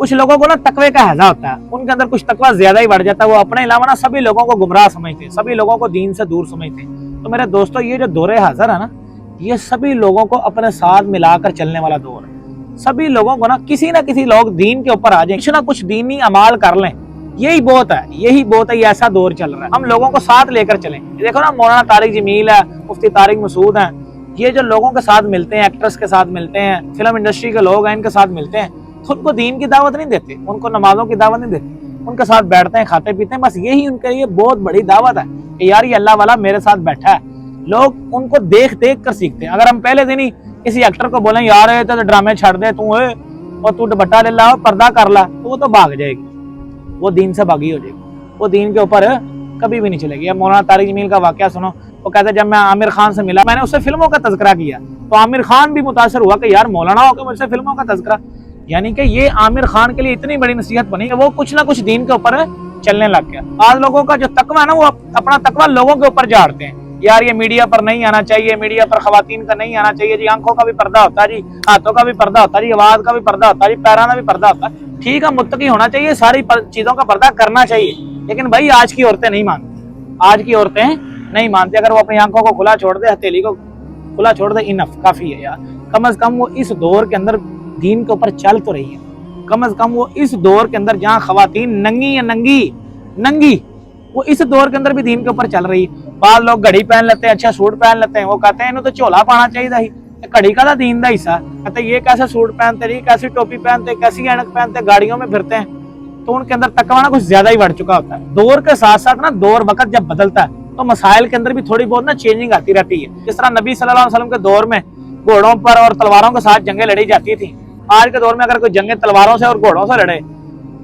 कुछ लोगों को ना तकवे का हैजा होता है, उनके अंदर कुछ तकवा ज्यादा ही बढ़ जाता है। वो अपने अलावा ना सभी लोगों को गुमराह समझते हैं, सभी लोगों को दीन से दूर समझते हैं। तो मेरे दोस्तों, ये जो दौरे हाजिर है ना, ये सभी लोगों को अपने साथ मिलाकर चलने वाला दौर है। सभी लोगों को ना किसी लोग दीन के ऊपर आ जाए, कुछ ना कुछ दीनी अमाल कर लें, यही बहुत है, यही बहुत है। ये ऐसा दौर चल रहा है, हम लोगों को साथ लेकर चलें। देखो ना, मौलाना तारिक जमील है, मुफ्ती तारिक मसूद है, ये जो लोगों के साथ मिलते हैं, एक्टर्स के साथ मिलते हैं, फिल्म इंडस्ट्री के लोग हैं, इनके साथ मिलते हैं, तो उनको दीन की दावत नहीं देते, उनको नमाजों की दावत नहीं देते, उनके साथ बैठते हैं, खाते पीते हैं, बस यही उनके लिए बहुत बड़ी दावत है कि यार ये अल्लाह वाला मेरे साथ बैठा है। लोग उनको देख देख कर सीखते हैं। अगर हम पहले दिन ही किसी एक्टर को बोलें यार ये तो ड्रामे छड़ दे तू, और तू दुपट्टा ले ला, पर्दा कर ला, तो वो तो भाग जाएगी, वो दीन से भागी हो जाएगी, वो दीन के ऊपर कभी भी नहीं चलेगी। अब मौलाना तारिक जमील का वाकया सुनो, वो कहते जब मैं आमिर खान से मिला, मैंने उससे फिल्मों का तज़किरा किया, तो आमिर खान भी मुतासर हुआ कि यार मौलाना होकर मुझसे फिल्मों का तज़किरा। यानी कि ये आमिर खान के लिए इतनी बड़ी नसीहत बनी कि वो कुछ ना कुछ दीन के ऊपर चलने लग गया। आज लोगों का जो तकवा है ना, वो अपना तकवा लोगों के ऊपर झाड़ते हैं। यार ये मीडिया पर नहीं आना चाहिए, मीडिया पर खवातीन का नहीं आना चाहिए जी, आंखों का भी पर्दा होता है जी, हाथों का भी पर्दा होता है जी, आवाज का भी पर्दा होता है जी, पैरों का भी पर्दा होता है। ठीक है, मुत्तकी होना चाहिए, सारी चीजों का पर्दा करना चाहिए, लेकिन भाई आज की औरतें नहीं मानती, आज की औरतें नहीं मानती। अगर वो अपनी आंखों को खुला छोड़ दे, हथेली को खुला छोड़ दे, इनफ काफी है यार। कम से कम वो इस दौर के अंदर दीन के ऊपर चल तो रही है, कम से कम वो इस दौर के अंदर जहाँ खवातीन नंगी या नंगी, वो इस दौर के अंदर भी दीन के ऊपर चल रही है। बाद लोग घड़ी पहन लेते हैं, अच्छा सूट पहन लेते हैं, वो कहते हैं इन्हें तो झोला पाना चाहिए, घड़ी का दीन का हिस्सा। कहते ये कैसे सूट पहनते रही, कैसी टोपी पहनते, कैसी ऐनक पहनते, गाड़ियों में फिरते हैं, तो उनके अंदर तकवा ना कुछ ज्यादा ही बढ़ चुका होता है। दौर के साथ साथ ना, दौर वक्त जब बदलता है तो मसाइल के अंदर भी थोड़ी बहुत ना चेंजिंग आती रहती है। जिस तरह नबी सल्लल्लाहु अलैहि वसल्लम के दौर में घोड़ों पर और तलवारों के साथ जंगें लड़ी जाती थी, आज के दौर में अगर कोई जंगें तलवारों से और घोड़ों से लड़े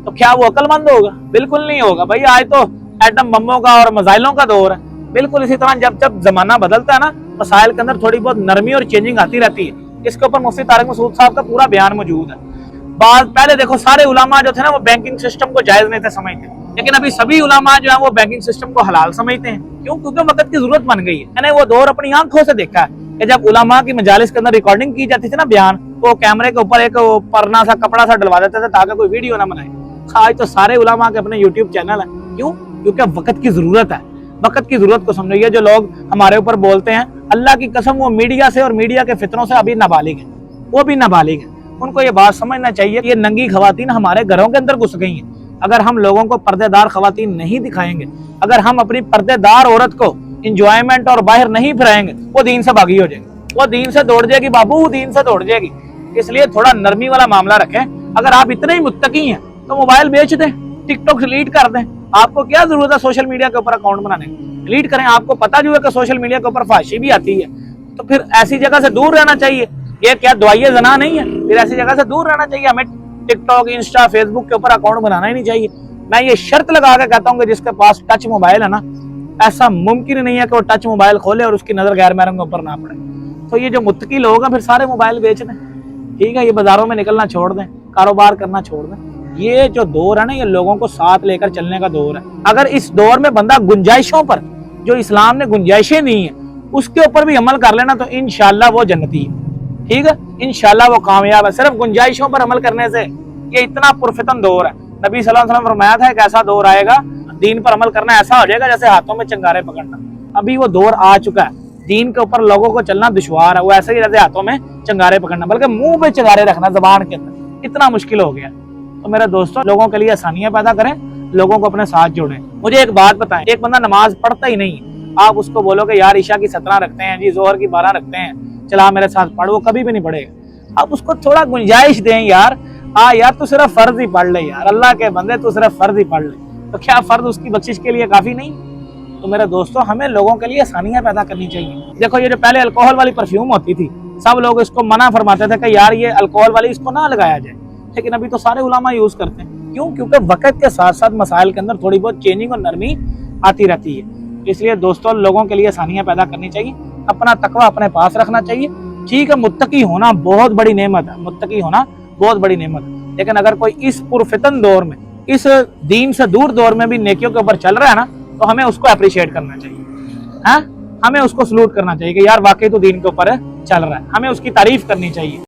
तो क्या वो अक्लमंद होगा? बिल्कुल नहीं होगा भाई। आज तो एटम बमों का और मिसाइलों का दौर है। बिल्कुल इसी तरह जब जब जमाना बदलता है ना, मसाइल के अंदर थोड़ी बहुत नरमी और चेंजिंग आती रहती है। इसके ऊपर मुफ्ती तारिक मसूद साहब का पूरा बयान मौजूद है। पहले देखो, सारे उलमा जो थे ना, वो बैंकिंग सिस्टम को जायज नहीं थे समझते, लेकिन अभी सभी उलमा जो है वो बैंकिंग सिस्टम को हलाल समझते हैं। क्यों? क्योंकि वक्त की जरूरत बन गई है। मैंने वो दौर अपनी आंखों से देखा है कि जब उलमा की मजालिस के अंदर रिकॉर्डिंग की जाती थी ना, बयान, वो कैमरे के ऊपर एक परना सा कपड़ा सा डलवा देते थे ताकि कोई वीडियो ना बनाए। आज तो सारे उलमा के अपने यूट्यूब चैनल है। क्यों? क्योंकि वक्त की जरूरत है। वक्त की जरूरत को समझो। ये जो लोग हमारे ऊपर बोलते हैं, अल्लाह की कसम वो मीडिया से और मीडिया के फितरों से अभी नाबालिग है, वो भी नाबालिग है। उनको ये बात समझना चाहिए कि ये नंगी खवातीन हमारे घरों के अंदर घुस गई हैं। अगर हम लोगों को पर्देदार खवातीन नहीं दिखाएंगे, अगर हम अपनी पर्देदार औरत को इंजॉयमेंट और बाहर नहीं फिराएंगे, वो दीन से भागी हो जाएगी, वो दीन से दौड़ जाएगी बाबू, वो दीन से दौड़ जाएगी। इसलिए थोड़ा नरमी वाला मामला रखें। अगर आप इतने ही मुत्तकी हैं तो मोबाइल बेच दें, टिकटॉक डिलीट कर दें। आपको क्या जरूरत है सोशल मीडिया के ऊपर अकाउंट बनाने? डिलीट करें। आपको पता जो है कि सोशल मीडिया के ऊपर फाशी भी आती है, तो फिर ऐसी जगह से दूर रहना चाहिए। ये क्या दुआइये जना नहीं है? फिर ऐसी जगह से दूर रहना चाहिए। हमें टिकटॉक, इंस्टा, फेसबुक के ऊपर अकाउंट बनाना ही नहीं चाहिए। मैं ये शर्त लगा के कहता हूँ कि जिसके पास टच मोबाइल है ना, ऐसा मुमकिन नहीं है कि वो टच मोबाइल खोले और उसकी नजर गैर महरम के ऊपर ना पड़े। तो ये जो मुत्तकी लोग हैं, फिर सारे मोबाइल बेच दें, ठीक है, ये बाजारों में निकलना छोड़ दें, कारोबार करना छोड़ दें। ये जो दौर है ना, ये लोगों को साथ लेकर चलने का दौर है। अगर इस दौर में बंदा गुंजाइशों पर, जो इस्लाम ने गुंजाइशें दी हैं, उसके ऊपर भी अमल कर लेना, तो इंशाल्लाह वो जन्नती है, ठीक है, इंशाल्लाह वो कामयाब है। सिर्फ गुंजाइशों पर अमल करने से ये इतना पुरफितन दौर है। नबी सल्लल्लाहु अलैहि वसल्लम फरमाया था, एक ऐसा दौर आएगा, दीन पर अमल करना ऐसा हो जाएगा जैसे हाथों में चिंगारे पकड़ना। अभी वो दौर आ चुका है, दीन के ऊपर लोगों को चलना दुश्वार है। वो ऐसे ही जैसे हाथों में चिंगारे पकड़ना, बल्कि मुंह पे चिंगारे रखना जबान के अंदर, इतना मुश्किल हो गया। तो मेरे दोस्तों, लोगों के लिए आसानियां पैदा करें, लोगों को अपने साथ जोड़ें। मुझे एक बात बताएं, एक बंदा नमाज पढ़ता ही नहीं, आप उसको बोलो कि यार ईशा की 17 रखते हैं जी, जोहर की 12 रखते हैं, चला मेरे साथ पढ़, वो कभी भी नहीं पढ़ेगा। आप उसको थोड़ा गुंजाइश दें यार, यार तू सिर्फ फर्ज ही पढ़ ले यार, अल्लाह के बंदे तू सिर्फ फर्ज ही पढ़ ले, तो क्या फर्ज उसकी बख्शिश के लिए काफी नहीं? तो मेरे दोस्तों, हमें लोगों के लिए आसानियां पैदा करनी चाहिए। देखो, ये जो पहले अल्कोहल वाली परफ्यूम होती थी, सब लोग इसको मना फरमाते थे कि यार ये अल्कोहल वाली इसको ना लगाया जाए, लेकिन अभी तो सारे उलमा यूज करते हैं। क्यों? क्योंकि वक्त के साथ साथ मसाइल के अंदर थोड़ी बहुत चेंजिंग और नरमी आती रहती है। इसलिए दोस्तों, लोगों के लिए आसानियां पैदा करनी चाहिए, अपना तकवा अपने पास रखना चाहिए। ठीक है, मुत्तकी होना बहुत बड़ी नेमत है, मुत्तकी होना बहुत बड़ी नेमत है, लेकिन अगर कोई इस पुरफितन दौर में, इस दीन से दूर दौर में भी नेकियों के ऊपर चल रहा है ना, तो हमें उसको अप्रिशिएट करना चाहिए। हाँ, हमें उसको सलूट करना चाहिए कि यार वाकई तो दीन के ऊपर चल रहा है, हमें उसकी तारीफ करनी चाहिए।